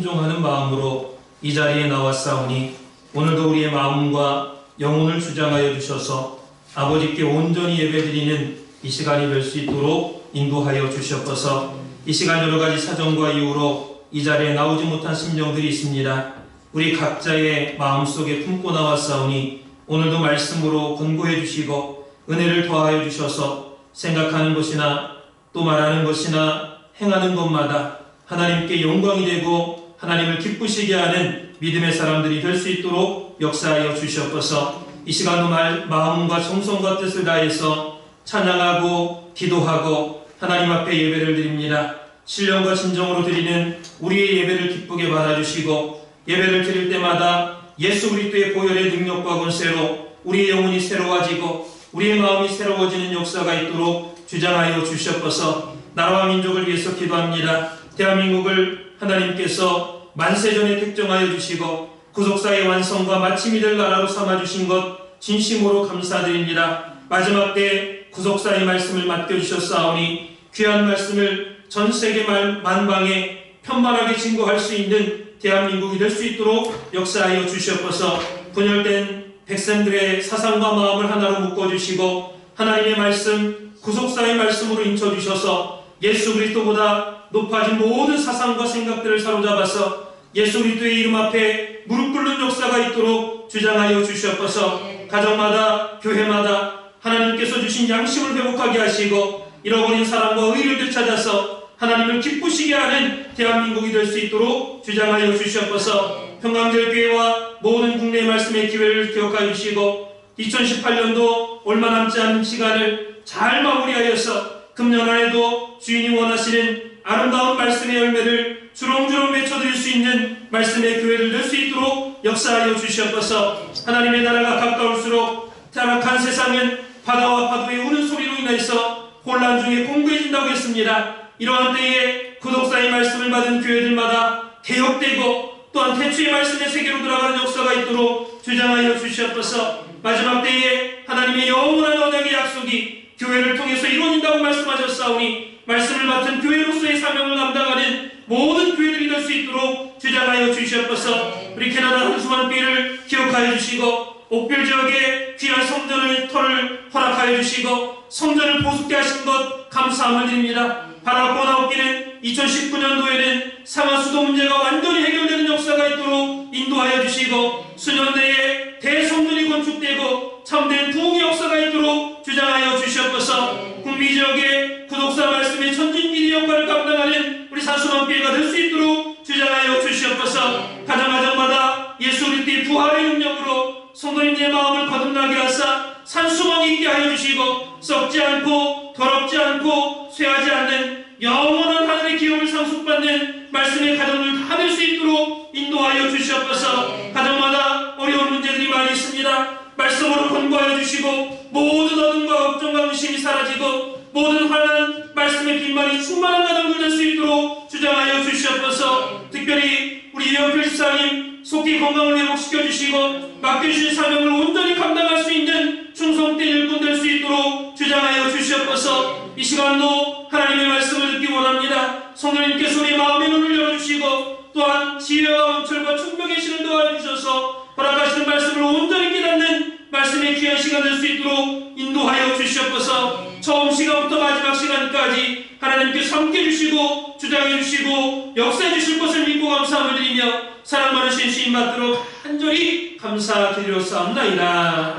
순종하는 마음으로 이 자리에 나왔사오니 오늘도 우리의 마음과 영혼을 주장하여 주셔서 아버지께 온전히 예배드리는 이 시간이 될 수 있도록 인도하여 주시옵소서. 이 시간 여러 가지 사정과 이유로 이 자리에 나오지 못한 심령들이 있습니다. 우리 각자의 마음속에 품고 나왔사오니 오늘도 말씀으로 권고해 주시고 은혜를 더하여 주셔서 생각하는 것이나 또 말하는 것이나 행하는 것마다 하나님께 영광이 되고 하나님을 기쁘시게 하는 믿음의 사람들이 될 수 있도록 역사하여 주시옵소서. 이 시간도 마음과 정성과 뜻을 다해서 찬양하고 기도하고 하나님 앞에 예배를 드립니다. 신령과 진정으로 드리는 우리의 예배를 기쁘게 받아주시고 예배를 드릴 때마다 예수 그리스도의 보혈의 능력과 권세로 우리의 영혼이 새로워지고 우리의 마음이 새로워지는 역사가 있도록 주장하여 주시옵소서. 나라와 민족을 위해서 기도합니다. 대한민국을 하나님께서 만세전에 택정하여 주시고 구속사의 완성과 마침이 될 나라로 삼아주신 것 진심으로 감사드립니다. 마지막 때 구속사의 말씀을 맡겨주셨사오니 귀한 말씀을 전 세계 만방에 편만하게 증거할 수 있는 대한민국이 될 수 있도록 역사하여 주시옵소서. 분열된 백성들의 사상과 마음을 하나로 묶어주시고 하나님의 말씀, 구속사의 말씀으로 인쳐주셔서 예수 그리스도보다 높아진 모든 사상과 생각들을 사로잡아서 예수 그리스도의 이름 앞에 무릎 꿇는 역사가 있도록 주장하여 주시옵소서. 가정마다 교회마다 하나님께서 주신 양심을 회복하게 하시고 잃어버린 사랑과 의를 되찾아서 하나님을 기쁘시게 하는 대한민국이 될 수 있도록 주장하여 주시옵소서. 평강제일교회와 모든 국내 말씀의 기회를 기억하여 주시고 2018년도 얼마 남지 않은 시간을 잘 마무리하여서 금년 안에도 주인이 원하시는 아름다운 말씀의 열매를 주렁주렁 맺혀드릴 수 있는 말씀의 교회를 낼 수 있도록 역사하여 주시옵소서. 하나님의 나라가 가까울수록 타락한 세상은 바다와 파도의 우는 소리로 인해서 혼란 중에 공고해진다고 했습니다. 이러한 때에 구독사의 말씀을 받은 교회들마다 개혁되고 또한 태초의 말씀의 세계로 들어가는 역사가 있도록 주장하여 주시옵소서. 마지막 때에 하나님의 영원한 언약의 약속이 교회를 통해서 이루어진다고 말씀하셨사오니 말씀을 맡은 교회로서의 사명을 감당하는 모든 교회들이 될 수 있도록 주장하여 주시옵소서. 우리 캐나다 한수만 교회를 기억하여 주시고 옥별 지역에 귀한 성전의 터를 허락하여 주시고 성전을 보수케 하신 것 감사함을 드립니다. 바라고 나오기는 2019년도에는 상하수도 문제가 완전히 해결되는 역사가 있도록 인도하여 주시고 수년 내에 대성전이 건축되고 참된 부흥의 역사가 있도록 주장하여 주시옵소서. 북미 지역의 구독사 말씀의 천진기리 역할을 감당하는 우리 산수만교회가 될 수 있도록 주장하여 주시옵소서. 가정마다 예수 그리스도의 부활의 능력으로 성도님들의 마음을 거듭나게 하사 산수망이 있게 하여 주시고 썩지 않고 더럽지 않고 쇠하지 않는 영원한 하늘의 기업을 상속받는 말씀의 가정을 다 될 수 있도록 인도하여 주시옵소서. 가정마다 어려운 문제들이 많이 있습니다. 말씀으로 권고하여 주시고 모든 어둠과 걱정과 의심이 사라지고 모든 환난 말씀의 빛만이 충만한 가정들 될 수 있도록 주장하여 주시옵소서. 특별히 우리 이영필 집사님 속히 건강을 회복시켜 주시고 맡겨주신 사명을 온전히 감당할 수 있는 충성된 일꾼 될 수 있도록 주장하여 주시옵소서. 이 시간도 하나님의 말씀을 듣기 원합니다. 성도님께서 우리 마음의 눈을 열어주시고 또한 지혜와 원철과 충명의 신을 더하여주셔서 허락하시는 말씀을 온전히 깨닫는 말씀의 귀한 시간 될 수 있도록 인도하여 주시옵소서. 처음 시간부터 마지막 시간까지 하나님께서 함께 해주시고 주장해 주시고 역사해 주실 것을 믿고 감사함을 드리며 사랑 많으신 주님 받도록 간절히 감사드렸사옵나이다.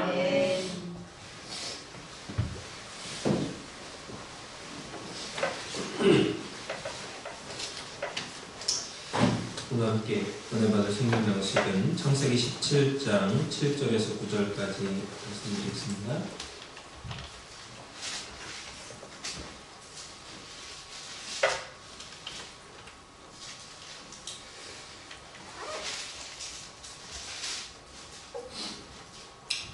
오늘 함께 은혜 받을 생명 양식은 창세기 17장 7절에서 9절까지 말씀드리겠습니다.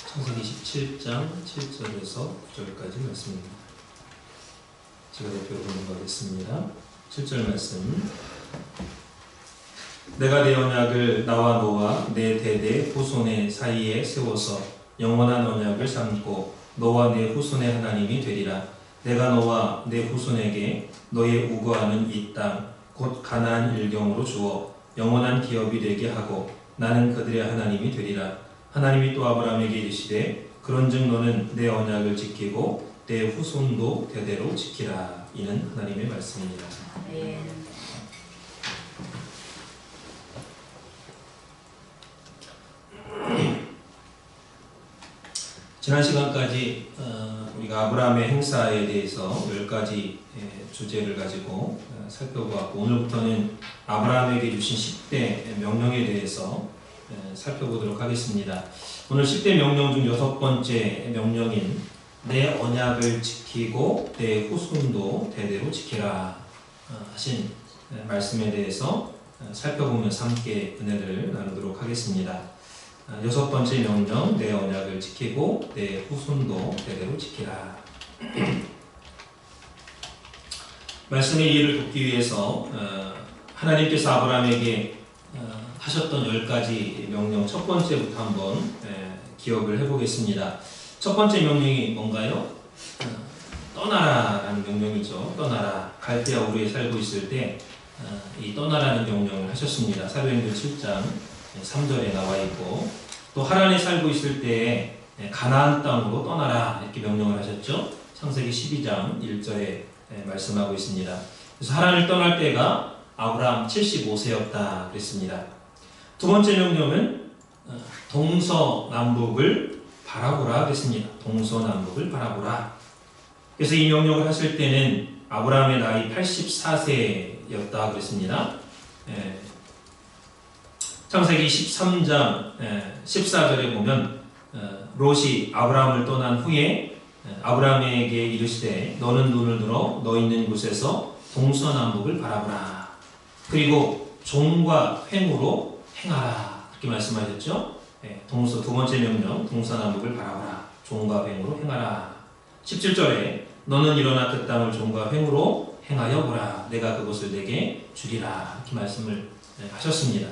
창세기 17장 7절에서 9절까지 말씀입니다. 제가 대표로 공부하겠습니다. 7절 말씀. 내가 내 언약을 나와 너와 내 대대 후손의 사이에 세워서 영원한 언약을 삼고 너와 내 후손의 하나님이 되리라. 내가 너와 내 후손에게 너의 우거하는 이 땅 곧 가나안 일경으로 주어 영원한 기업이 되게 하고 나는 그들의 하나님이 되리라. 하나님이 또 아브라함에게 이르시되 그런즉 너는 내 언약을 지키고 내 후손도 대대로 지키라. 이는 하나님의 말씀입니다. 지난 시간까지 우리가 아브라함의 행사에 대해서 10가지 주제를 가지고 살펴보았고, 오늘부터는 아브라함에게 주신 10대 명령에 대해서 살펴보도록 하겠습니다. 오늘 10대 명령 중 6번째 명령인 내 언약을 지키고 내 후손도 대대로 지키라 하신 말씀에 대해서 살펴보면서 함께 은혜를 나누도록 하겠습니다. 6번째 명령, 내 언약을 지키고 내 후손도 대대로 지키라. 말씀의 이해를 돕기 위해서 하나님께서 아브라함에게 하셨던 10가지 명령, 첫 번째부터 한번 기억을 해보겠습니다. 첫 번째 명령이 뭔가요? 떠나라라는 명령이죠. 떠나라. 갈대아 우르에 살고 있을 때 이 떠나라는 명령을 하셨습니다. 사도행전 7장 3절에 나와 있고, 또 하란에 살고 있을 때 가나안 땅으로 떠나라 이렇게 명령을 하셨죠. 창세기 12장 1절에 말씀하고 있습니다. 그래서 하란을 떠날 때가 아브라함 75세였다 그랬습니다. 두 번째 명령은 동서남북을 바라보라 그랬습니다. 동서남북을 바라보라. 그래서 이 명령을 하실 때는 아브라함의 나이 84세였다 그랬습니다. 창세기 13장 14절에 보면 롯이 아브라함을 떠난 후에 아브라함에게 이르시되 너는 눈을 들어 너 있는 곳에서 동서남북을 바라보라. 그리고 종과 횡으로 행하라. 이렇게 말씀하셨죠. 두 번째 명령, 동서남북을 바라보라. 종과 횡으로 행하라. 17절에 너는 일어나 그 땅을 종과 횡으로 행하여 보라. 내가 그곳을 내게 주리라. 이렇게 말씀을 하셨습니다.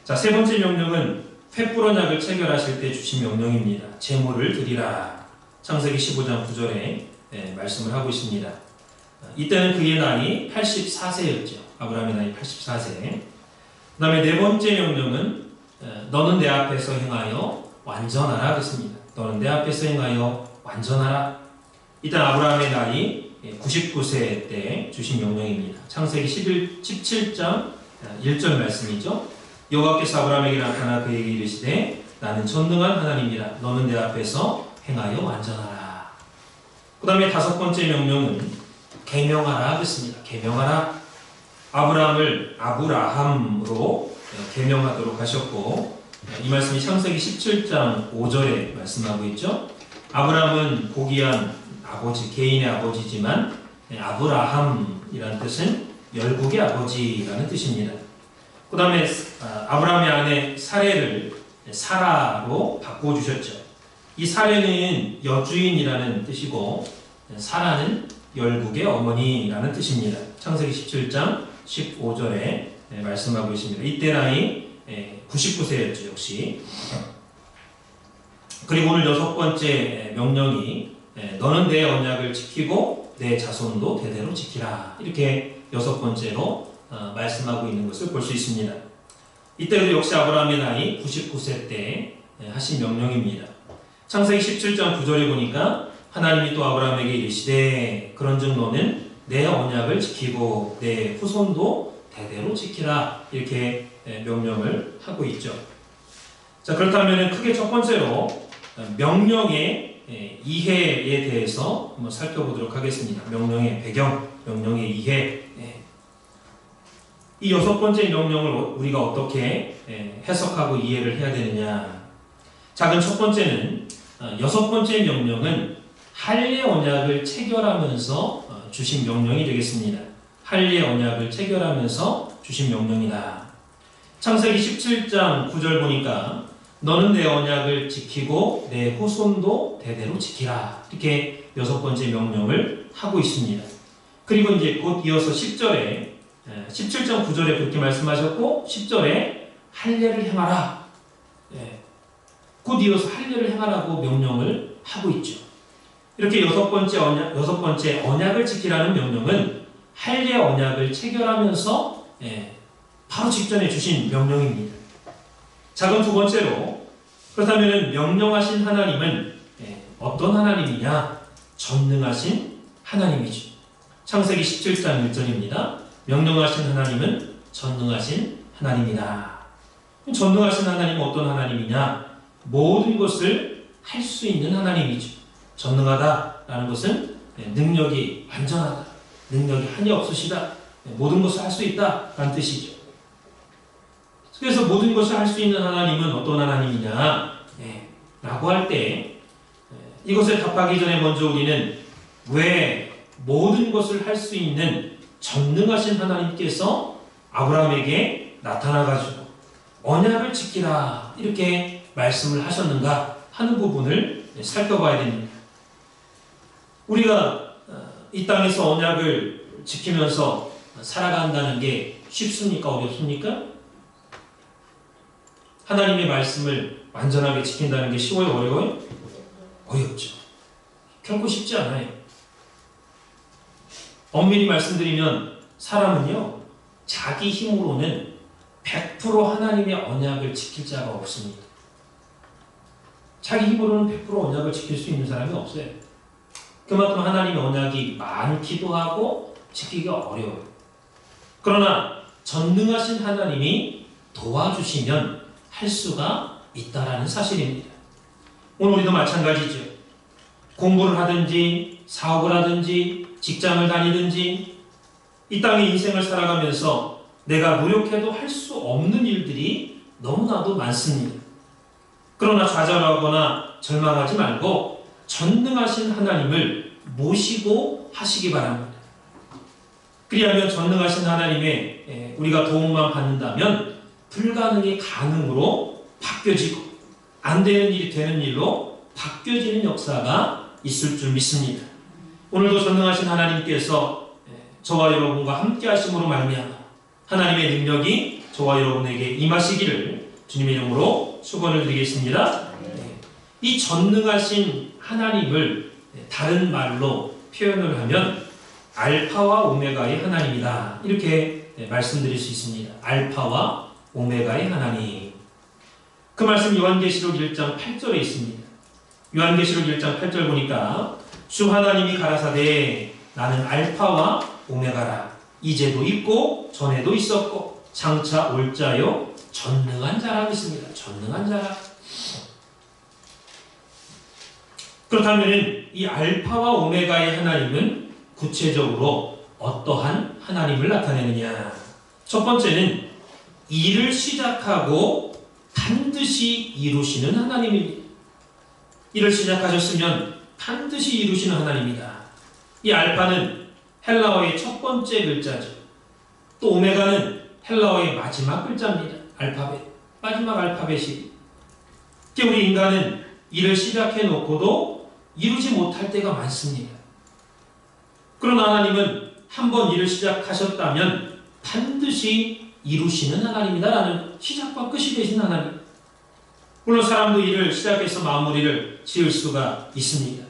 자, 세 번째 명령은 횃불 언약을 체결하실 때 주신 명령입니다. 제물을 드리라. 창세기 15장 9절에 말씀을 하고 있습니다. 이때는 그의 나이 84세였죠. 아브라함의 나이 84세. 그 다음에 네 번째 명령은 너는 내 앞에서 행하여 완전하라 그랬습니다. 너는 내 앞에서 행하여 완전하라. 이때 아브라함의 나이 99세 때 주신 명령입니다. 창세기 17장 1절 말씀이죠. 여호와께서 아브라함에게 나타나 그에게 이르시되 나는 전능한 하나님이라. 너는 내 앞에서 행하여 완전하라. 그 다음에 다섯 번째 명령은 계명하라 그랬습니다. 계명하라. 아브라함을 아브라함으로 계명하도록 하셨고, 이 말씀이 창세기 17장 5절에 말씀하고 있죠. 아브라함은 고귀한 아버지, 개인의 아버지지만 아브라함이라는 뜻은 열국의 아버지라는 뜻입니다. 그 다음에 아브라함의 아내 사레를 사라로 바꿔주셨죠. 이 사레는 여주인이라는 뜻이고 사라는 열국의 어머니라는 뜻입니다. 창세기 17장 15절에 말씀하고 있습니다. 이때 나이 99세였죠. 역시. 그리고 오늘 여섯 번째 명령이 너는 내 언약을 지키고 내 자손도 대대로 지키라. 이렇게 여섯 번째로 말씀하고 있는 것을 볼 수 있습니다. 이때도 역시 아브라함의 나이 99세 때 하신 명령입니다. 창세기 17장 9절에 보니까 하나님이 또 아브라함에게 이르시되 그런즉 너는 내 언약을 지키고 내 후손도 대대로 지키라. 이렇게 명령을 하고 있죠. 자, 그렇다면 크게 첫 번째로 명령의 이해에 대해서 한번 살펴보도록 하겠습니다. 명령의 배경, 명령의 이해. 이 여섯 번째 명령을 우리가 어떻게 해석하고 이해를 해야 되느냐. 작은 첫 번째는 여섯 번째 명령은 할례 언약을 체결하면서 주신 명령이 되겠습니다. 할례 언약을 체결하면서 주신 명령이다. 창세기 17장 9절 보니까 너는 내 언약을 지키고 내 후손도 대대로 지키라. 이렇게 여섯 번째 명령을 하고 있습니다. 그리고 이제 곧 이어서 10절에 17장 9절에 그렇게 말씀하셨고 10절에 할례를 행하라. 곧 이어서 할례를 행하라고 명령을 하고 있죠. 이렇게 여섯 번째 언약을 지키라는 명령은 할례 언약을 체결하면서 바로 직전에 주신 명령입니다. 자, 그럼 두 번째로, 그렇다면 명령하신 하나님은 어떤 하나님이냐? 전능하신 하나님이죠. 창세기 17장 1절입니다. 명령하신 하나님은 전능하신 하나님이다. 전능하신 하나님은 어떤 하나님이냐? 모든 것을 할 수 있는 하나님이죠. 전능하다라는 것은 능력이 완전하다, 능력이 한이 없으시다, 모든 것을 할 수 있다라는 뜻이죠. 그래서 모든 것을 할 수 있는 하나님은 어떤 하나님이냐? 라고 할 때 이것을 답하기 전에 먼저 우리는 왜 모든 것을 할 수 있는 전능하신 하나님께서 아브라함에게 나타나가지고 언약을 지키라 이렇게 말씀을 하셨는가 하는 부분을 살펴봐야 됩니다. 우리가 이 땅에서 언약을 지키면서 살아간다는 게 쉽습니까? 어렵습니까? 하나님의 말씀을 완전하게 지킨다는 게 쉬워요? 어려워요? 어렵죠. 결코 쉽지 않아요. 엄밀히 말씀드리면 사람은요, 자기 힘으로는 100% 하나님의 언약을 지킬 자가 없습니다. 자기 힘으로는 100% 언약을 지킬 수 있는 사람이 없어요. 그만큼 하나님의 언약이 많기도 하고 지키기가 어려워요. 그러나 전능하신 하나님이 도와주시면 할 수가 있다라는 사실입니다. 오늘 우리도 마찬가지죠. 공부를 하든지 사업을 하든지 직장을 다니든지 이 땅의 인생을 살아가면서 내가 노력해도 할 수 없는 일들이 너무나도 많습니다. 그러나 좌절하거나 절망하지 말고 전능하신 하나님을 모시고 하시기 바랍니다. 그리하면 전능하신 하나님의 우리가 도움만 받는다면 불가능이 가능으로 바뀌어지고 안 되는 일이 되는 일로 바뀌어지는 역사가 있을 줄 믿습니다. 오늘도 전능하신 하나님께서 저와 여러분과 함께 하심으로 말미암아 하나님의 능력이 저와 여러분에게 임하시기를 주님의 이름으로 축원을 드리겠습니다. 이 전능하신 하나님을 다른 말로 표현을 하면 알파와 오메가의 하나님이다 이렇게 말씀드릴 수 있습니다. 알파와 오메가의 하나님. 그 말씀 요한계시록 1장 8절에 있습니다. 요한계시록 1장 8절 보니까 주 하나님이 가라사대 나는 알파와 오메가라. 이제도 있고 전에도 있었고 장차 올 자요 전능한 자라고 있습니다. 전능한 자라. 그렇다면 이 알파와 오메가의 하나님은 구체적으로 어떠한 하나님을 나타내느냐? 첫 번째는 일을 시작하고 반드시 이루시는 하나님입니다. 일을 시작하셨으면 반드시 이루시는 하나님이다. 이 알파는 헬라어의 첫 번째 글자죠. 또 오메가는 헬라어의 마지막 글자입니다. 알파벳. 마지막 알파벳이. 우리 인간은 일을 시작해 놓고도 이루지 못할 때가 많습니다. 그러나 하나님은 한번 일을 시작하셨다면 반드시 이루시는 하나님이다라는 시작과 끝이 되신 하나님. 물론 사람도 일을 시작해서 마무리를 지을 수가 있습니다.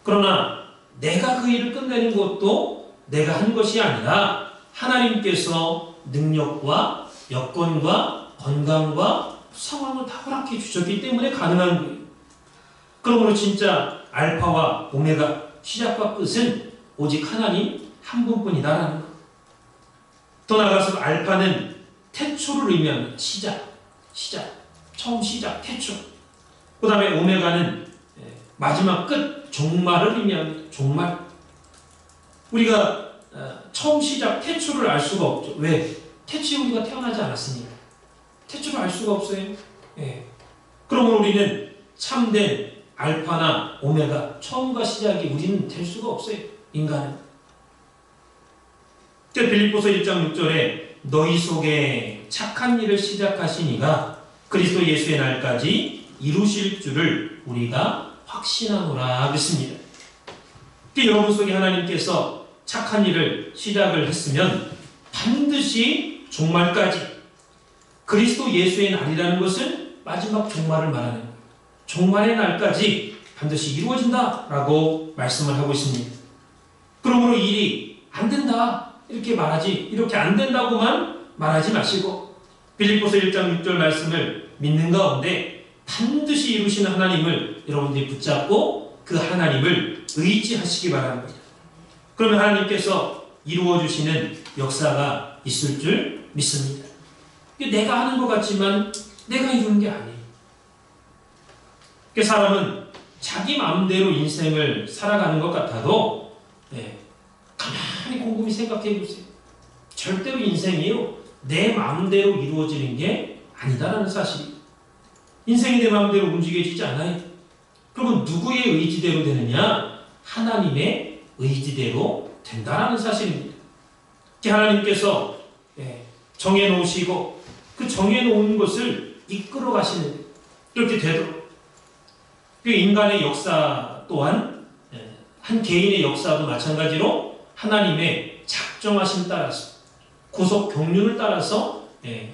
그러나 내가 그 일을 끝내는 것도 내가 한 것이 아니라 하나님께서 능력과 여건과 건강과 상황을 다 허락해 주셨기 때문에 가능한 거예요. 그러므로 진짜 알파와 오메가 시작과 끝은 오직 하나님 한 분뿐이다라는 것. 더 나아가서 알파는 태초를 의미합니다. 시작, 처음 시작, 태초. 그 다음에 오메가는 마지막 끝, 종말을 의미합니다. 종말. 우리가 처음 시작, 태초를 알 수가 없죠. 왜? 태초에 우리가 태어나지 않았으니까. 태초를 알 수가 없어요. 그러므로 우리는 참된 알파나 오메가, 처음과 시작이 우리는 될 수가 없어요. 인간은. 빌립보서 1장 6절에 너희 속에 착한 일을 시작하신 이가 그리스도 예수의 날까지 이루실 줄을 우리가 확신하노라 하겠습니다. 여러분 속에 하나님께서 착한 일을 시작을 했으면 반드시 종말까지 그리스도 예수의 날이라는 것은 마지막 종말을 말하는 거예요. 종말의 날까지 반드시 이루어진다라고 말씀을 하고 있습니다. 그러므로 일이 안 된다 이렇게 말하지 이렇게 안 된다고만 말하지 마시고 빌립보서 1장 6절 말씀을 믿는 가운데 반드시 이루시는 하나님을 여러분들이 붙잡고 그 하나님을 의지하시기 바랍니다. 그러면 하나님께서 이루어주시는 역사가 있을 줄 믿습니다. 내가 하는 것 같지만 내가 이루는 게 아니에요. 사람은 자기 마음대로 인생을 살아가는 것 같아도 가만히 곰곰이 생각해 보세요. 절대로 인생이요 내 마음대로 이루어지는 게 아니다라는 사실이에요. 인생이 내 마음대로 움직여지지 않아요. 그러면 누구의 의지대로 되느냐? 하나님의 의지대로 된다라는 사실입니다. 하나님께서 정해놓으시고 그 정해놓은 것을 이끌어 가시는 이렇게 되도록 그 인간의 역사 또한 한 개인의 역사도 마찬가지로 하나님의 작정하심 따라서 구속 경륜을 따라서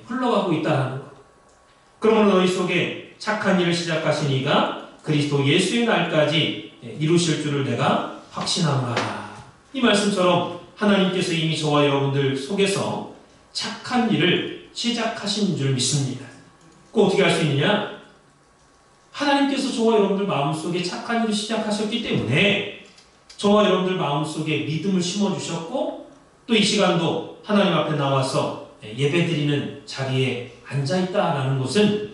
흘러가고 있다는 것. 그러므로 너희 속에 착한 일을 시작하신 이가 그리스도 예수의 날까지 이루실 줄을 내가 확신하노라. 이 말씀처럼 하나님께서 이미 저와 여러분들 속에서 착한 일을 시작하신 줄 믿습니다. 그 어떻게 할 수 있느냐? 하나님께서 저와 여러분들 마음속에 착한 일을 시작하셨기 때문에 저와 여러분들 마음속에 믿음을 심어주셨고 또 이 시간도 하나님 앞에 나와서 예배드리는 자리에 앉아있다라는 것은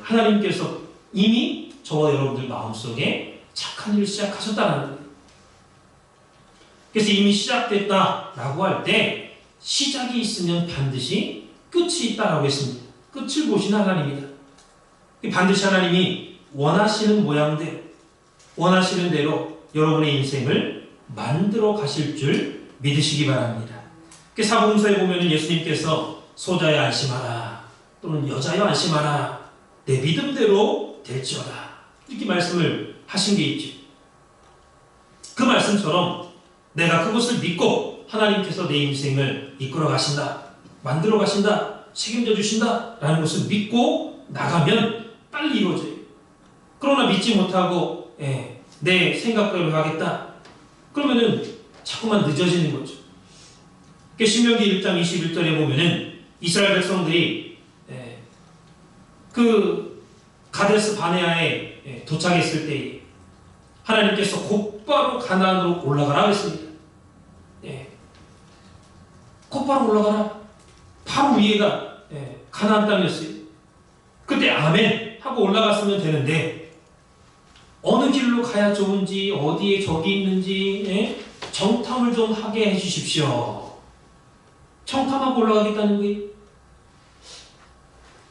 하나님께서 이미 저와 여러분들 마음속에 착한 일을 시작하셨다는 거예요. 그래서 이미 시작됐다라고 할 때 시작이 있으면 반드시 끝이 있다라고 했습니다. 끝을 보시는 하나님이다. 반드시 하나님이 원하시는 모양대로 원하시는 대로 여러분의 인생을 만들어 가실 줄 믿으시기 바랍니다. 사복음서에 보면 예수님께서 소자여 안심하라 또는 여자여 안심하라 내 믿음대로 될지어다 이렇게 말씀을 하신 게 있죠. 그 말씀처럼 내가 그것을 믿고 하나님께서 내 인생을 이끌어 가신다, 만들어 가신다, 책임져 주신다 라는 것을 믿고 나가면 빨리 이루어져요. 그러나 믿지 못하고 내 생각대로 하겠다 그러면은 자꾸만 늦어지는 거죠. 신명기 1장 21절에 보면은 이스라엘 백성들이 그 가데스 바네아에 도착했을 때 하나님께서 곧바로 가나안으로 올라가라 했습니다. 곧바로 올라가라. 바로 위에가 가나안 땅이었어요. 그때 아멘 하고 올라갔으면 되는데 어느 길로 가야 좋은지 어디에 적이 있는지 정탐을 좀 하게 해주십시오. 정탐하고 올라가겠다는 거예요.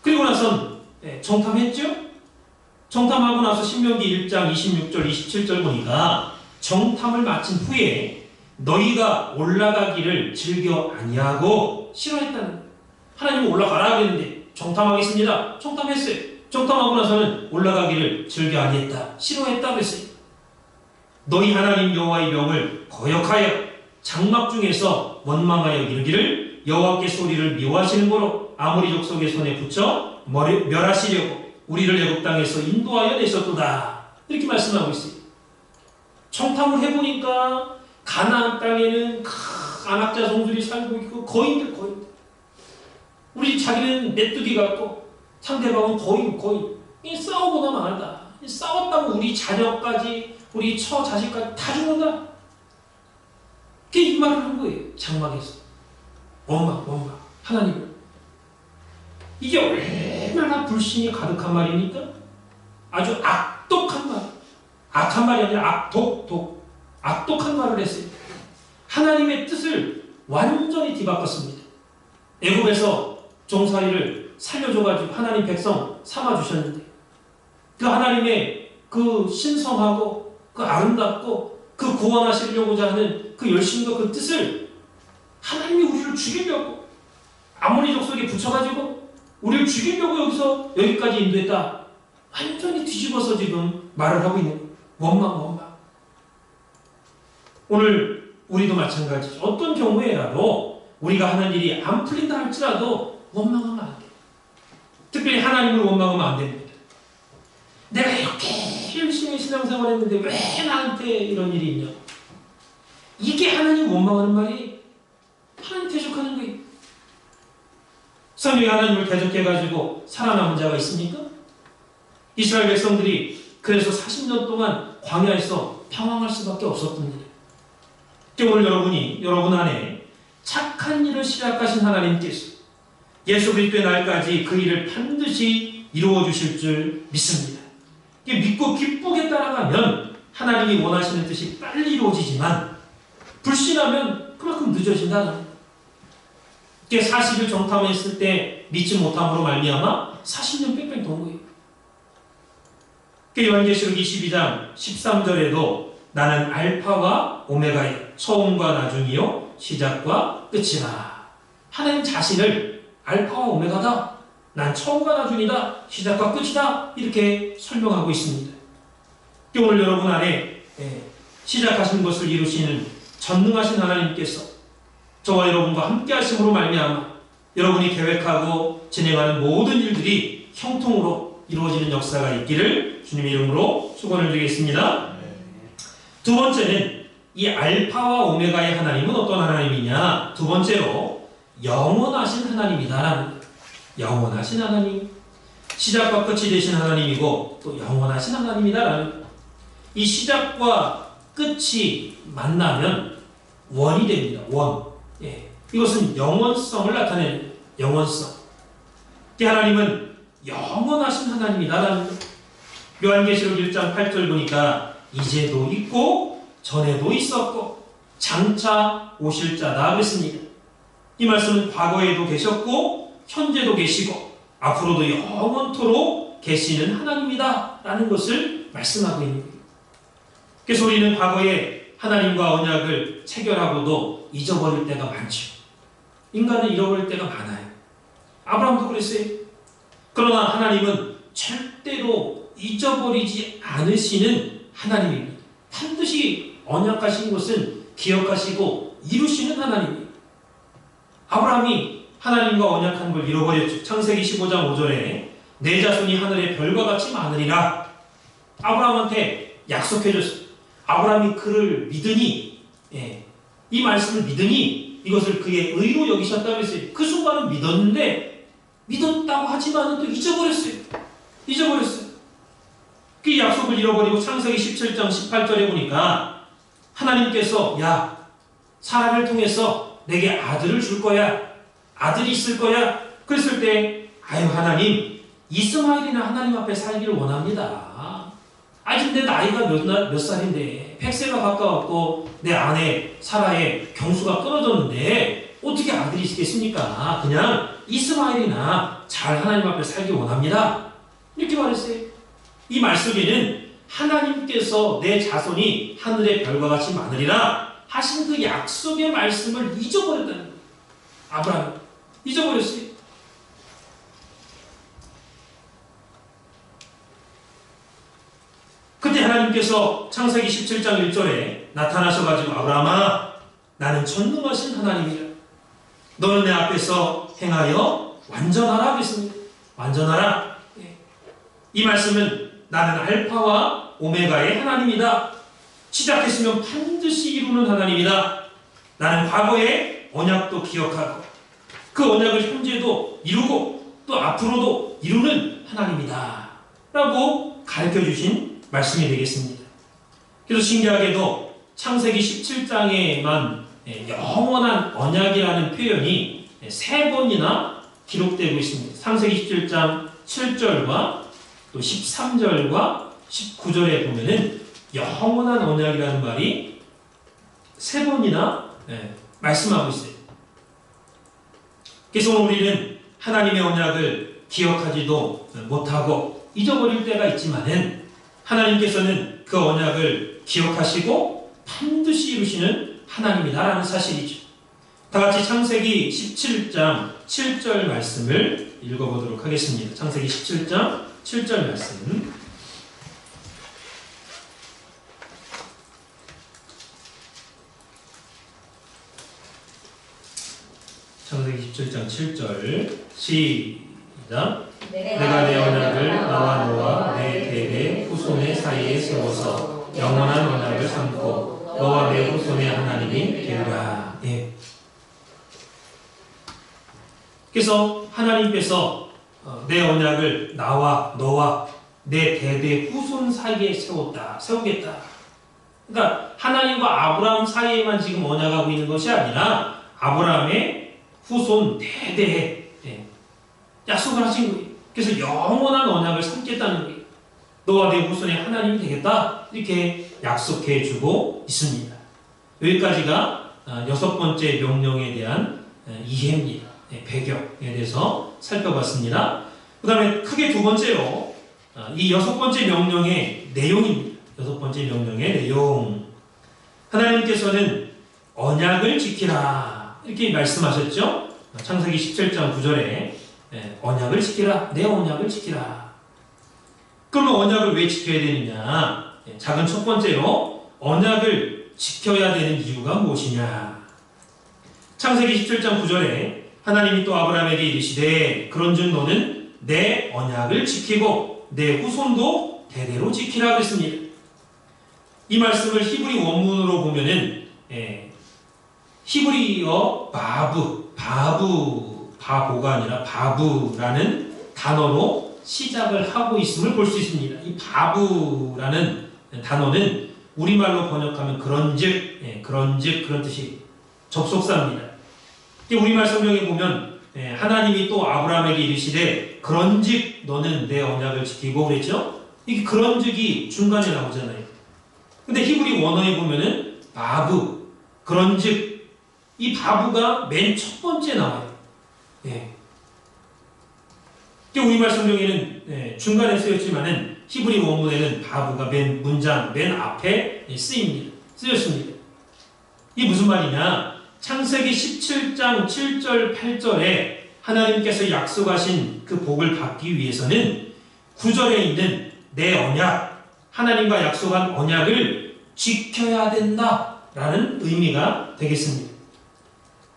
그리고 나선 정탐했죠? 정탐하고 나서 신명기 1장 26절 27절 보니까 정탐을 마친 후에 너희가 올라가기를 즐겨 아니하고 싫어했다는 거예요. 하나님은 올라가라 그랬는데 정탐하겠습니다. 정탐했어요. 정탐하고 나서는 올라가기를 즐겨 아니했다. 싫어했다 그랬어요. 너희 하나님 여호와의 명을 거역하여 장막 중에서 원망하여 이르기를 여호와께 소리를 미워하시는 거로 아모리 족속의 손에 붙여 멸하시려고 우리를 애굽 땅에서 인도하여 내셨도다. 이렇게 말씀하고 있어요. 정탐을 해보니까 가나안 땅에는 안악자 종들이 살고 있고 거인들. 우리 자기는 메뚜기 같고 상대방은 거인. 이 싸우고나 말한다. 싸웠다고 우리 자녀까지 우리 처자식까지 다 죽는다. 이 말을 한 거예요. 장막에서. 원망. 하나님을. 이게 얼마나 불신이 가득한 말입니까? 아주 악독한 말. 악한 말이 아니라 악독한 말을 했어요. 하나님의 뜻을 완전히 뒤바꿨습니다. 애굽에서 종살이를 살려줘가지고 하나님 백성 삼아주셨는데 그 하나님의 그 신성하고 그 아름답고 그 구원하시려고자 하는 그 열심과 그 뜻을 하나님이 우리를 죽이려고 아모리 족속에 붙여가지고 우리를 죽이려고 여기까지 인도했다. 완전히 뒤집어서 지금 말을 하고 있는 거예요. 원망. 오늘 우리도 마찬가지죠. 어떤 경우에라도 우리가 하는 일이 안 풀린다 할지라도 원망하면 안 돼요. 특별히 하나님을 원망하면 안 됩니다. 내가 이렇게 열심히 신앙생활 했는데 왜 나한테 이런 일이 있냐. 이게 하나님 원망하는 말이 하나님 대적하는 거예요. 성경이 하나님을 대적해가지고 살아남은 자가 있습니까? 이스라엘 백성들이 그래서 40년 동안 광야에서 평안할 수밖에 없었던 일이에요. 오늘 여러분 안에 착한 일을 시작하신 하나님께서 예수 그리스도의 날까지 그 일을 반드시 이루어 주실 줄 믿습니다. 믿고 기쁘게 따라가면 하나님이 원하시는 뜻이 빨리 이루어지지만 불신하면 그만큼 늦어진다는 거예요. 40일 정탐했을 때 믿지 못함으로 말미암아 40년 뺑뺑 돈 거예요. 요한계시록 22장 13절에도 나는 알파와 오메가야 처음과 나중이요 시작과 끝이라. 하나님 자신을 알파와 오메가다. 난 처음과 나중이다. 시작과 끝이다. 이렇게 설명하고 있습니다. 오늘 여러분 안에 시작하신 것을 이루시는 전능하신 하나님께서 저와 여러분과 함께 하심으로 말미암아 여러분이 계획하고 진행하는 모든 일들이 형통으로 이루어지는 역사가 있기를 주님의 이름으로 축원을 드리겠습니다. 두 번째는 이 알파와 오메가의 하나님은 어떤 하나님이냐? 두 번째로 영원하신 하나님이다라는 거예요. 영원하신 하나님, 시작과 끝이 되신 하나님이고 또 영원하신 하나님이다라는 거예요. 이 시작과 끝이 만나면 원이 됩니다. 원. 이것은 영원성을 나타내는 거예요. 영원성. 하나님은 영원하신 하나님이다라는 거예요. 요한계시록 1장 8절 보니까 이제도 있고 전에도 있었고 장차 오실 자다 그랬습니다. 이 말씀은 과거에도 계셨고 현재도 계시고 앞으로도 영원토록 계시는 하나님이다 라는 것을 말씀하고 있는 거예요. 그래서 우리는 과거에 하나님과 언약을 체결하고도 잊어버릴 때가 많죠. 인간은 잃어버릴 때가 많아요. 아브라함도 그랬어요. 그러나 하나님은 절대로 잊어버리지 않으시는 하나님입니다. 반드시 언약하신 것은 기억하시고 이루시는 하나님입니다. 아브라함이 하나님과 언약한 걸 잃어버렸죠. 창세기 15장 5절에 내 자손이 하늘의 별과 같이 많으리라. 아브라함한테 약속해줬어요. 아브라함이 그를 믿으니, 이 말씀을 믿으니 이것을 그의 의로 여기셨다고 했어요. 그 순간은 믿었는데 믿었다고 하지만은 또 잊어버렸어요. 그 약속을 잃어버리고 창세기 17장 18절에 보니까 하나님께서 야, 사라를 통해서 내게 아들을 줄 거야. 아들이 있을 거야. 그랬을 때 아유 하나님 이스마엘이나 하나님 앞에 살기를 원합니다. 아직 내 나이가 몇 살인데 100세가 가까웠고 내 아내 사라의 경수가 끊어졌는데 어떻게 아들이 있겠습니까? 그냥 이스마엘이나 잘 하나님 앞에 살기 원합니다. 이렇게 말했어요. 이 말 속에는 하나님께서 내 자손이 하늘의 별과 같이 많으리라 하신 그 약속의 말씀을 잊어버렸다는 거예요. 아브라함 잊어버렸어요. 그때 하나님께서 창세기 17장 1절에 나타나셔가지고 아브라함아 나는 전능하신 하나님이라. 너는 내 앞에서 행하여 완전하라 그랬습니다. 완전하라. 이 말씀은 나는 알파와 오메가의 하나님이다. 시작했으면 반드시 이루는 하나님이다. 나는 과거의 언약도 기억하고 그 언약을 현재도 이루고 또 앞으로도 이루는 하나님이다. 라고 가르쳐 주신 말씀이 되겠습니다. 그래서 신기하게도 창세기 17장에만 영원한 언약이라는 표현이 3번이나 기록되고 있습니다. 창세기 17장 7절과 또 13절과 19절에 보면은 영원한 언약이라는 말이 3번이나 말씀하고 있어요. 그래서 우리는 하나님의 언약을 기억하지도 못하고 잊어버릴 때가 있지만은 하나님께서는 그 언약을 기억하시고 반드시 이루시는 하나님이다라는 사실이죠. 다 같이 창세기 17장 7절 말씀을 읽어보도록 하겠습니다. 창세기 17장 7절 말씀. 창세기 17장 7절 시작. 내가 내 언약을 나와 너와 내 대대 후손의 사이에 세워서 영원한 언약을 삼고 너와 내 후손의 하나님이 되리라. 그래서 하나님께서 내 언약을 나와 너와 내 대대 후손 사이에 세우겠다. 그러니까 하나님과 아브라함 사이에만 지금 언약하고 있는 것이 아니라 아브라함의 후손 대대에 약속을 하신 거예요. 그래서 영원한 언약을 삼겠다는 거예요. 너와 내 후손의 하나님이 되겠다. 이렇게 약속해 주고 있습니다. 여기까지가 6번째 명령에 대한 이해입니다. 배경에 대해서 살펴봤습니다. 그 다음에 크게 두 번째로 이 6번째 명령의 내용입니다. 6번째 명령의 내용. 하나님께서는 언약을 지키라 이렇게 말씀하셨죠. 창세기 17장 9절에 언약을 지키라. 내 언약을 지키라. 그러면 언약을 왜 지켜야 되느냐? 작은 첫 번째로 언약을 지켜야 되는 이유가 무엇이냐? 창세기 17장 9절에 하나님이 또 아브라함에게 이르시되 그런즉 너는 내 언약을 지키고 내 후손도 대대로 지키라 그랬습니다. 이 말씀을 히브리 원문으로 보면은 히브리어 바보가 아니라 바브라는 단어로 시작을 하고 있음을 볼 수 있습니다. 이 바브라는 단어는 우리말로 번역하면 그런즉 그런 뜻이 접속사입니다. 우리말 성경에 보면 하나님이 또 아브라함에게 이르시되 그런즉 너는 내 언약을 지키고 그랬죠? 이게 그런즉이 중간에 나오잖아요. 근데 히브리 원어에 보면은 바브, 그런즉 이 바브가 맨 첫 번째 나와요. 우리말 성경에는 중간에 쓰였지만은 히브리 원문에는 바브가 맨 문장 맨 앞에 쓰였습니다. 이게 무슨 말이냐? 창세기 17장 7절 8절에 하나님께서 약속하신 그 복을 받기 위해서는 9절에 있는 내 언약, 하나님과 약속한 언약을 지켜야 된다라는 의미가 되겠습니다.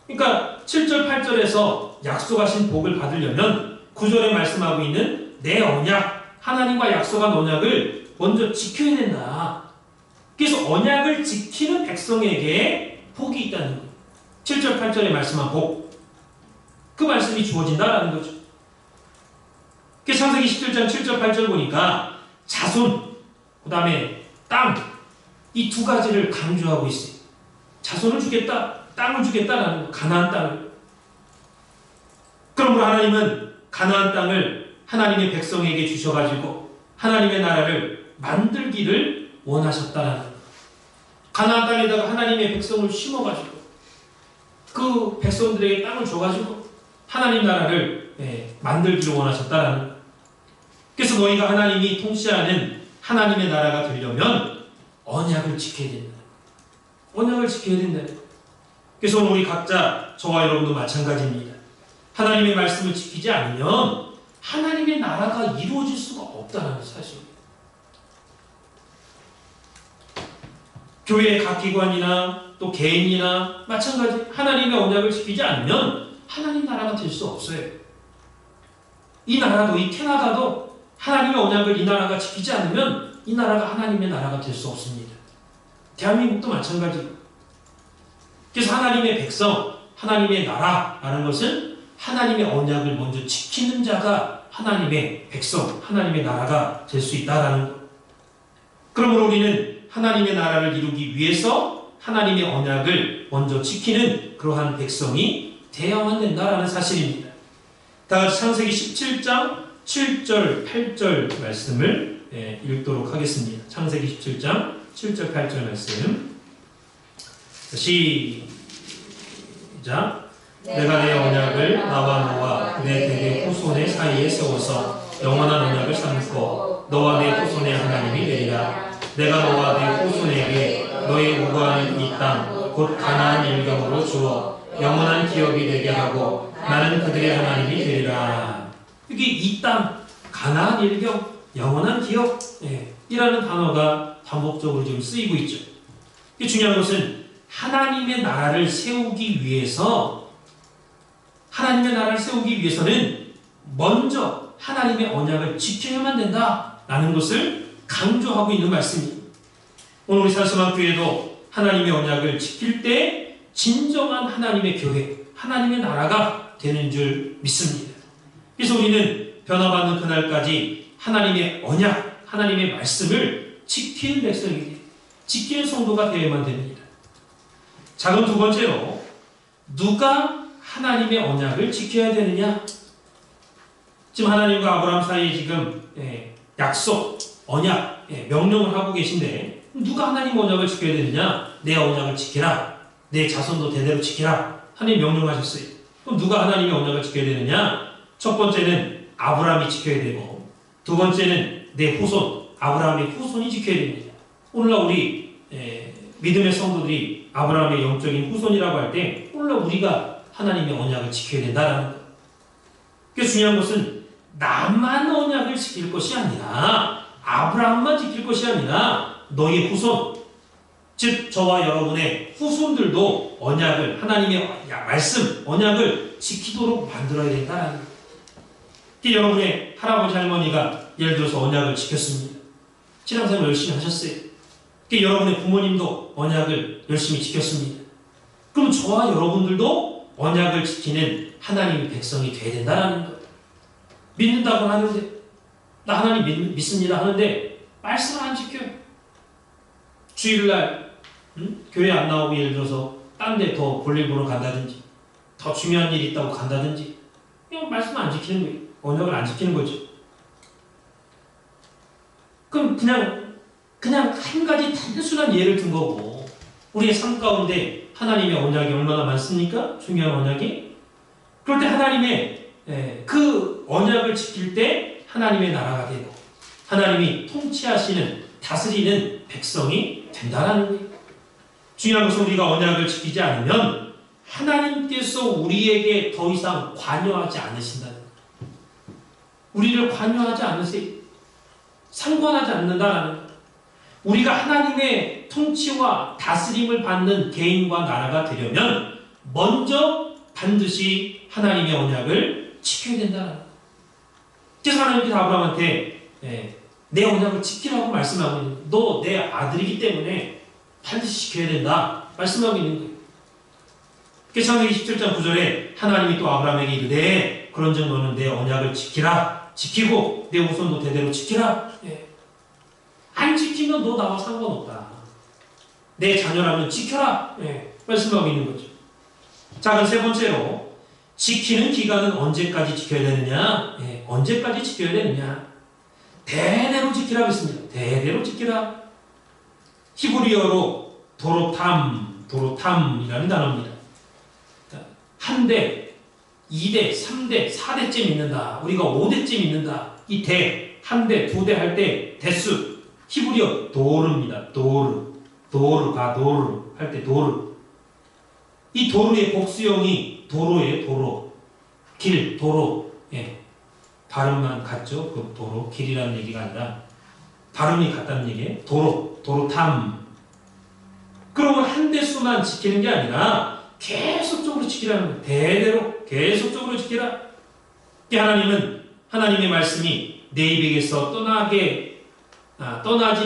그러니까 7절 8절에서 약속하신 복을 받으려면 9절에 말씀하고 있는 내 언약, 하나님과 약속한 언약을 먼저 지켜야 된다. 그래서 언약을 지키는 백성에게 복이 있다는 거예요. 7절 8절에 말씀한 복, 그 말씀이 주어진다라는 거죠. 그래서 창세기 17장 7절 8절 보니까 자손, 그 다음에 땅, 이 두 가지를 강조하고 있어요. 자손을 주겠다, 땅을 주겠다라는 거, 가나안 땅을. 그러므로 하나님은 가나안 땅을 하나님의 백성에게 주셔가지고 하나님의 나라를 만들기를 원하셨다라는 거. 가나안 땅에다가 하나님의 백성을 심어가지고 그 백성들에게 땅을 줘가지고 하나님 나라를 만들기를 원하셨다라는 거. 그래서 너희가 하나님이 통치하는 하나님의 나라가 되려면 언약을 지켜야 된다. 언약을 지켜야 된다. 그래서 오늘 우리 각자, 저와 여러분도 마찬가지입니다. 하나님의 말씀을 지키지 않으면 하나님의 나라가 이루어질 수가 없다는 사실입니다. 교회의 각 기관이나 또 개인이나 마찬가지 하나님의 언약을 지키지 않으면 하나님 나라가 될 수 없어요. 이 나라도, 이 캐나다도 하나님의 언약을 이 나라가 지키지 않으면 이 나라가 하나님의 나라가 될 수 없습니다. 대한민국도 마찬가지고. 그래서 하나님의 백성, 하나님의 나라라는 것은 하나님의 언약을 먼저 지키는 자가 하나님의 백성, 하나님의 나라가 될 수 있다는 것. 그러므로 우리는 하나님의 나라를 이루기 위해서 하나님의 언약을 먼저 지키는 그러한 백성이 되어야만 된다라는 사실입니다. 다같이 창세기 17장 7절 8절 말씀을 읽도록 하겠습니다. 창세기 17장 7절 8절 말씀 시작. 내가 내 언약을 나와 너와 내 대대 후손의 사이에 세워서 영원한 언약을 삼고 너와 내 후손의 하나님이 되리라. 내가 너와 내 후손에게 너의 우거하는 이 땅 곧 가나안 일경으로 주어 영원한 기업이 되게 하고 나는 그들의 하나님이 되리라. 이게 이 땅, 가나안 일경, 영원한 기업 이라는 단어가 반복적으로 지금 쓰이고 있죠. 중요한 것은 하나님의 나라를 세우기 위해서는 먼저 하나님의 언약을 지켜야만 된다라는 것을 강조하고 있는 말씀입니다. 오늘 우리 산소망교회도 하나님의 언약을 지킬 때 진정한 하나님의 교회, 하나님의 나라가 되는 줄 믿습니다. 그래서 우리는 변화받는 그날까지 하나님의 언약, 하나님의 말씀을 지키는 백성이지, 지키는 성도가 되어야만 됩니다. 자, 그럼 두 번째로 누가 하나님의 언약을 지켜야 되느냐? 지금 하나님과 아브라함 사이에 지금 약속, 언약, 명령을 하고 계신데 누가 하나님의 언약을 지켜야 되느냐? 내 언약을 지키라. 내 자손도 대대로 지키라. 하나님 명령하셨어요. 그럼 누가 하나님의 언약을 지켜야 되느냐? 첫 번째는 아브라함이 지켜야 되고, 두 번째는 내 후손, 아브라함의 후손이 지켜야 됩니다. 오늘날 우리 믿음의 성도들이 아브라함의 영적인 후손이라고 할 때 오늘날 우리가 하나님의 언약을 지켜야 된다는 것. 그래서 중요한 것은 나만 언약을 지킬 것이 아니라, 아브라함만 지킬 것이 아니라 너희 후손, 즉 저와 여러분의 후손들도 언약을, 하나님의 말씀, 언약을 지키도록 만들어야 된다는 거예요. 여러분의 할아버지 할머니가 예를 들어서 언약을 지켰습니다. 신앙생활 열심히 하셨어요. 여러분의 부모님도 언약을 열심히 지켰습니다. 그럼 저와 여러분들도 언약을 지키는 하나님의 백성이 돼야 된다는 거예요. 믿는다고 하는데, 나 하나님 믿습니다 하는데 말씀을 안 지켜요. 주일날 교회 안 나오고 예를 들어서 딴 데 더 볼일 보러 간다든지, 더 중요한 일이 있다고 간다든지, 그냥 말씀을 안 지키는 거예요. 언약을 안 지키는 거죠. 그럼 그냥 한 가지 단순한 예를 든 거고, 우리의 삶 가운데 하나님의 언약이 얼마나 많습니까? 중요한 언약이. 그럴 때 하나님의 그 언약을 지킬 때 하나님의 나라가 되고 하나님이 통치하시는, 다스리는 백성이 된다는 거예요. 중요한 것은 우리가 언약을 지키지 않으면 하나님께서 우리에게 더 이상 관여하지 않으신다는 거예요. 우리를 관여하지 않으세요. 상관하지 않는다라는 거예요. 우리가 하나님의 통치와 다스림을 받는 개인과 나라가 되려면 먼저 반드시 하나님의 언약을 지켜야 된다는 거예요. 그래서 하나님께서 아브라함한테 내 언약을 지키라고 말씀하고 있는 거예요. 너 내 아들이기 때문에 반드시 지켜야 된다 말씀하고 있는 거예요. 그래서 창세기 17장 9절에 하나님이 또 아브라함에게 이르되 그런즉 너는 내 언약을 지키라. 지키고 내 후손도 대대로 지키라. 안 지키면 너 나와 상관없다. 내 자녀라면 지켜라. 말씀하고 있는 거죠. 자, 그럼 세 번째로 지키는 기간은 언제까지 지켜야 되느냐? 언제까지 지켜야 되느냐? 대대로 지키라고 했습니다. 대대로 지키라. 히브리어로 도로탐이라는 단어입니다. 한 대, 2대, 3대, 4대쯤 있는다. 우리가 5대쯤 있는다. 이 대, 한 대, 2대 할 때 대수. 히브리어 도르입니다. 도르 할 때 도르. 이 도르의 복수형이 도로예요. 도로. 길, 도로. 발음만 같죠? 그 도로. 길이라는 얘기가 아니라 발음이 같다는 얘기예요. 도로탐. 그러면 한 대수만 지키는 게 아니라 계속적으로 지키라는 거예요. 대대로 계속적으로 지키라. 하나님은 하나님의 말씀이 내 입에게서 떠나지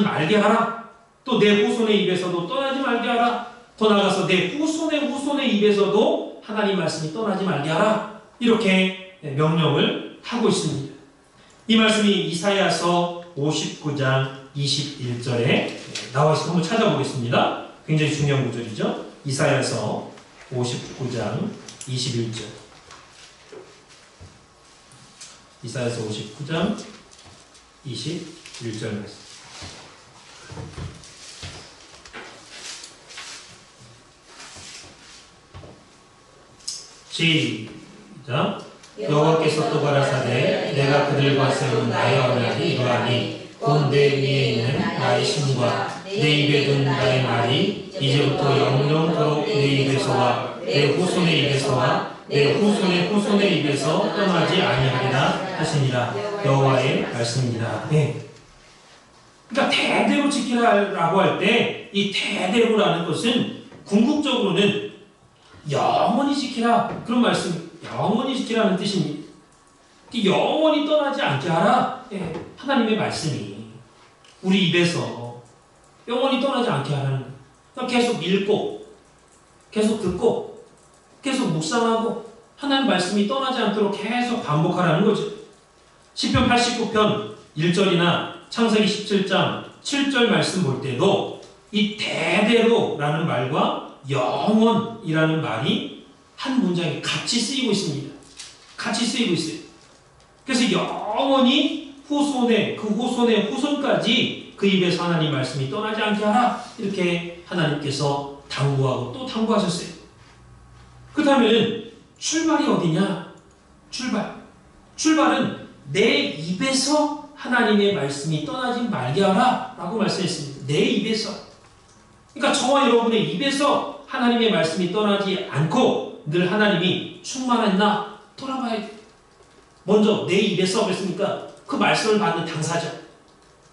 말게 하라. 또 내 후손의 입에서도 떠나지 말게 하라. 더 나아가서 내 후손의 입에서도 하나님 말씀이 떠나지 말게 하라. 이렇게 명령을 하고 있습니다. 이 말씀이 이사야서 59장 21절에 나와 있어서 한번 찾아보겠습니다. 굉장히 중요한 구절이죠. 이사야서 59장 21절. 이사야서 59장 21절 말씀. 시작. 여호와께서 또 가라사대 내가 그들과 세운 나의 언약이 이러하니 곧 내 위에 있는 나의 신과 내 입에 둔 나의 말이 이제부터 영영토록 내 입에서와 내 후손의 입에서와 내 후손의 후손의 입에서 떠나지 아니하리라 하시니라. 여호와의 말씀입니다. 그러니까 대대로 지키라라고 할 때 이 대대로라는 것은 궁극적으로는 영원히 지키라 그런 말씀, 영원히 지키라는 뜻입니다. 영원히 떠나지 않게 하라. 하나님의 말씀이 우리 입에서 영원히 떠나지 않게 하라는 거예요. 계속 읽고 계속 듣고 계속 묵상하고 하나님 말씀이 떠나지 않도록 계속 반복하라는 거죠. 시편 89편 1절이나 창세기 17장 7절 말씀 볼 때도 이 대대로라는 말과 영원이라는 말이 한 문장에 같이 쓰이고 있습니다. 같이 쓰이고 있어요. 그래서 영원히 후손의 그 후손의 후손까지 그 입에서 하나님 말씀이 떠나지 않게 하라, 이렇게 하나님께서 당부하고 또 당부하셨어요. 그렇다면 출발이 어디냐? 출발은 내 입에서 하나님의 말씀이 떠나지 말게 하라 라고 말씀했습니다. 내 입에서. 그러니까 저와 여러분의 입에서 하나님의 말씀이 떠나지 않고 늘 하나님이 충만했나 돌아봐야 돼. 먼저 내 입에서 그랬으니까 그 말씀을 받는 당사자.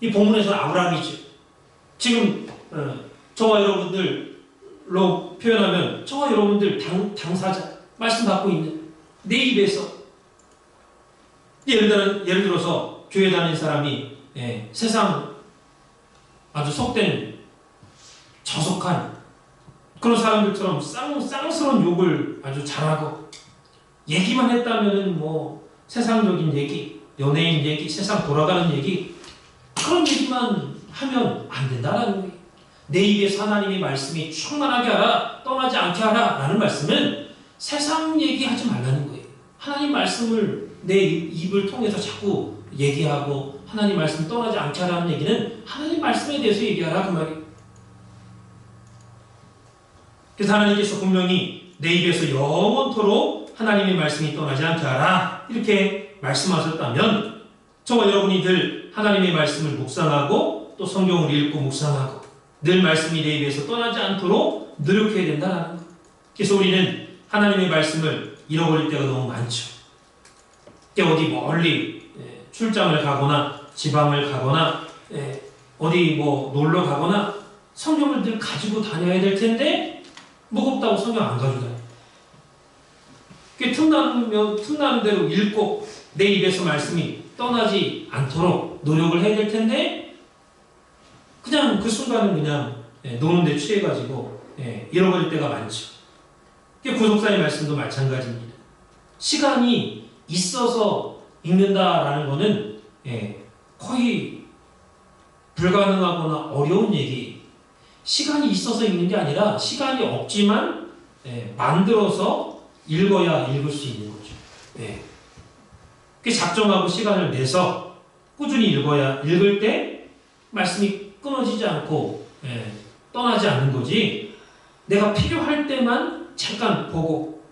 이 본문에서는 아브라함이죠. 지금 저와 여러분들로 표현하면 저와 여러분들 당사자, 말씀 받고 있는 내 입에서. 예를 들어서 교회 다니는 사람이 세상 아주 속된 저속한 그런 사람들처럼 쌍스러운 욕을 아주 잘하고 얘기만 했다면은 뭐 세상적인 얘기, 연예인 얘기, 세상 돌아가는 얘기, 그런 얘기만 하면 안 된다라는 거예요. 내 입에서 하나님의 말씀이 충만하게 하라, 떠나지 않게 하라 라는 말씀은 세상 얘기하지 말라는 거예요. 하나님 말씀을 내 입을 통해서 자꾸 얘기하고 하나님 말씀 떠나지 않게 하라는 얘기는 하나님 말씀에 대해서 얘기하라 그 말이에요. 그래서 하나님께서 분명히 내 입에서 영원토록 하나님의 말씀이 떠나지 않게 하라 이렇게 말씀하셨다면 저와 여러분이 늘 하나님의 말씀을 묵상하고 또 성경을 읽고 묵상하고 늘 말씀이 내 입에서 떠나지 않도록 노력해야 된다는 거예요. 그래서 우리는 하나님의 말씀을 잃어버릴 때가 너무 많죠. 어디 멀리 출장을 가거나 지방을 가거나 어디 뭐 놀러 가거나 성경을 늘 가지고 다녀야 될 텐데 무겁다고 성경 안 가지고 다녀요. 틈나는 대로 읽고 내 입에서 말씀이 떠나지 않도록 노력을 해야 될 텐데 그냥 그 순간은 그냥 노는 데 취해가지고 잃어버릴 때가 많죠. 구속사의 말씀도 마찬가지입니다. 시간이 있어서 읽는다라는 것은 거의 불가능하거나 어려운 얘기. 시간이 있어서 읽는 게 아니라 시간이 없지만 만들어서 읽어야 읽을 수 있는 거죠. 작정하고 시간을 내서 꾸준히 읽을 때 말씀이 끊어지지 않고 떠나지 않는 거지. 내가 필요할 때만 잠깐 보고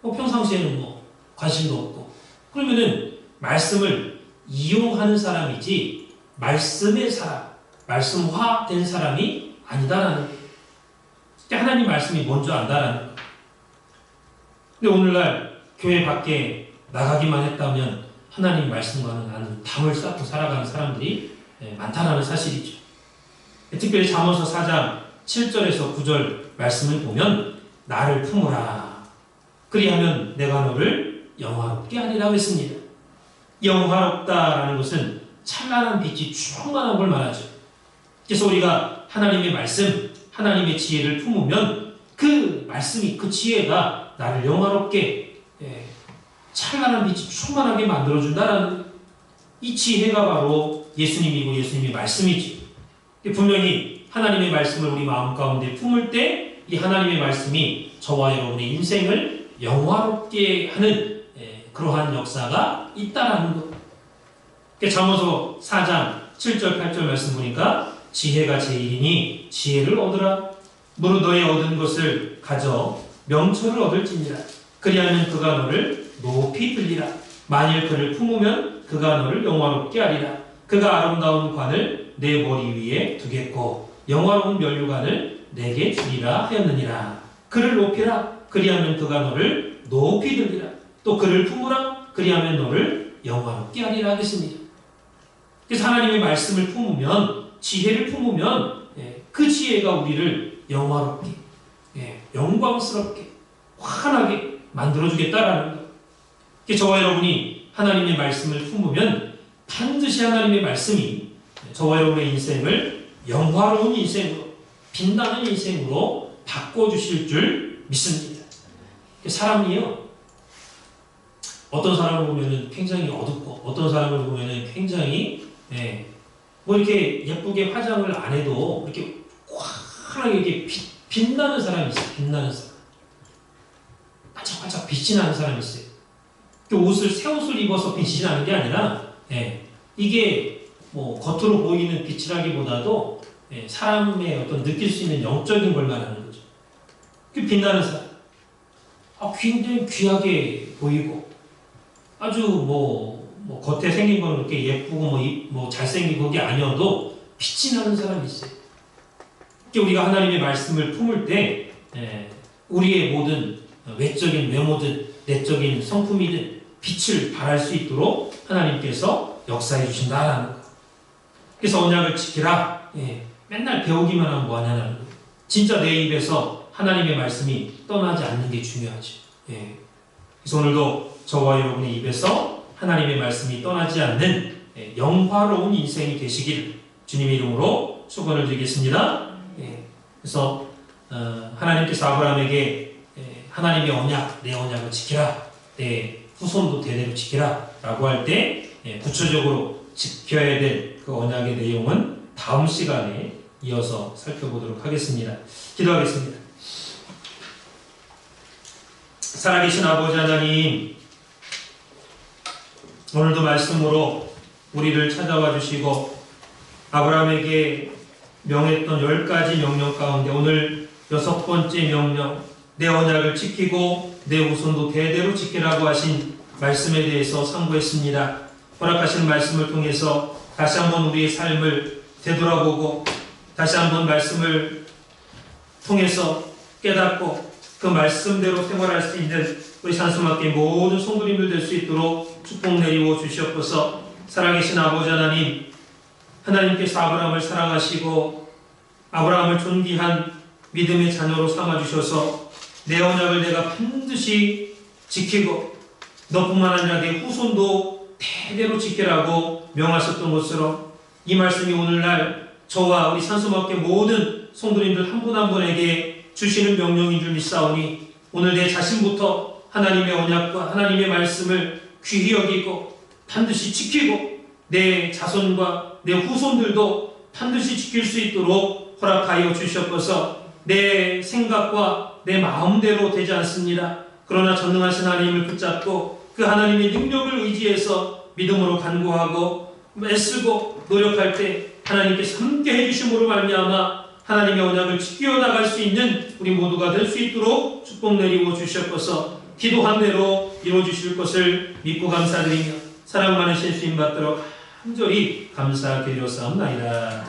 평상시에는 뭐 관심도 없고 그러면은 말씀을 이용하는 사람이지 말씀의 사람, 말씀화된 사람이 아니다라는 거예요. 하나님 말씀이 먼저 안다라는 거예요. 근데 오늘날 교회 밖에 나가기만 했다면 하나님 말씀과는 아주 담을 쌓고 살아가는 사람들이 많다라는 사실이죠. 특별히 잠언서 4장 7절에서 9절 말씀을 보면 나를 품으라. 그리하면 내가 너를 영화롭게 하리라고 했습니다. 영화롭다라는 것은 찬란한 빛이 충만한 걸 말하죠. 그래서 우리가 하나님의 말씀, 하나님의 지혜를 품으면 그 말씀이, 그 지혜가 나를 영화롭게 찬란한 빛이 충만하게 만들어준다라는 이 지혜가 바로 예수님이고 예수님의 말씀이지. 분명히 하나님의 말씀을 우리 마음 가운데 품을 때 이 하나님의 말씀이 저와 여러분의 인생을 영화롭게 하는 그러한 역사가 있다라는 것. 잠언서 4장 7절 8절 말씀 보니까 지혜가 제일이니 지혜를 얻으라. 무릇 너의 얻은 것을 가져 명철을 얻을지니라. 그리하면 그가 너를 높이 들리라. 만일 그를 품으면 그가 너를 영화롭게 하리라. 그가 아름다운 관을 내 머리 위에 두겠고 영화로운 면류관을 내게 주리라 하였느니라. 그를 높이라. 그리하면 그가 너를 높이 들리라. 또 그를 품으라. 그리하면 너를 영화롭게 하리라 하겠습니다. 그래서 하나님의 말씀을 품으면, 지혜를 품으면 그 지혜가 우리를 영화롭게, 영광스럽게, 환하게 만들어주겠다라는 것. 저와 여러분이 하나님의 말씀을 품으면 반드시 하나님의 말씀이 저와 여러분의 인생을 영화로운 인생으로, 빛나는 인생으로 바꿔주실 줄 믿습니다. 사람이요, 어떤 사람을 보면은 굉장히 어둡고 어떤 사람을 보면은 굉장히 뭐 이렇게 예쁘게 화장을 안 해도 이렇게 환하게 이렇게 빛나는 사람이 있어요. 빛나는 사람. 반짝반짝 빛이 나는 사람이 있어요. 새 옷을 입어서 빛이 나는 게 아니라 이게 뭐 겉으로 보이는 빛이라기보다도 사람의 어떤 느낄 수 있는 영적인 걸 말하는 거죠. 그 빛나는 사람. 굉장히 귀하게 보이고 아주 뭐 겉에 생긴 건 그렇게 예쁘고 뭐 잘생기고 그게 아니어도 빛이 나는 사람이 있어요. 우리가 하나님의 말씀을 품을 때 우리의 모든 외적인 외모든 내적인 성품이든 빛을 발할 수 있도록 하나님께서 역사해 주신다라는 거. 그래서 언약을 지키라. 맨날 배우기만 하면 뭐하냐는 거예요. 진짜 내 입에서 하나님의 말씀이 떠나지 않는 게 중요하지. 그래서 오늘도 저와 여러분의 입에서 하나님의 말씀이 떠나지 않는 영화로운 인생이 되시기를 주님의 이름으로 축원을 드리겠습니다. 그래서 하나님께서 아브라함에게 하나님의 언약, 내 언약을 지키라, 내 후손도 대대로 지키라 라고 할 때 구체적으로 지켜야 될 그 언약의 내용은 다음 시간에 이어서 살펴보도록 하겠습니다. 기도하겠습니다. 살아계신 아버지 하나님, 오늘도 말씀으로 우리를 찾아와 주시고 아브라함에게 명했던 10가지 명령 가운데 오늘 6번째 명령, 내 언약을 지키고 내 후손도 대대로 지키라고 하신 말씀에 대해서 상고했습니다. 허락하신 말씀을 통해서 다시 한번 우리의 삶을 되돌아보고 다시 한번 말씀을 통해서 깨닫고 그 말씀대로 생활할 수 있는 우리 산수막교회 모든 성도님들 될 수 있도록 축복 내리워 주시옵소서. 살아계신 아버지 하나님, 하나님께서 아브라함을 사랑하시고 아브라함을 존귀한 믿음의 자녀로 삼아주셔서 내 언약을 내가 반드시 지키고 너뿐만 아니라 내 후손도 대대로 지키라고 명하셨던 것처럼 이 말씀이 오늘날 저와 우리 산수막교회 모든 성도님들 한 분 한 분에게 주시는 명령인 줄 믿사오니 오늘 내 자신부터 하나님의 언약과 하나님의 말씀을 귀히 여기고 반드시 지키고 내 자손과 내 후손들도 반드시 지킬 수 있도록 허락하여 주시옵소서. 내 생각과 내 마음대로 되지 않습니다. 그러나 전능하신 하나님을 붙잡고 그 하나님의 능력을 의지해서 믿음으로 간구하고 애쓰고 노력할 때 하나님께서 함께 해주심으로 말미암아 하나님의 언약을 지켜 나갈 수 있는 우리 모두가 될 수 있도록 축복 내리고 주시옵소서. 기도한 대로 이루어 주실 것을 믿고 감사드리며 사랑 많으신 주님 받도록 간절히 감사드렸사옵나이다.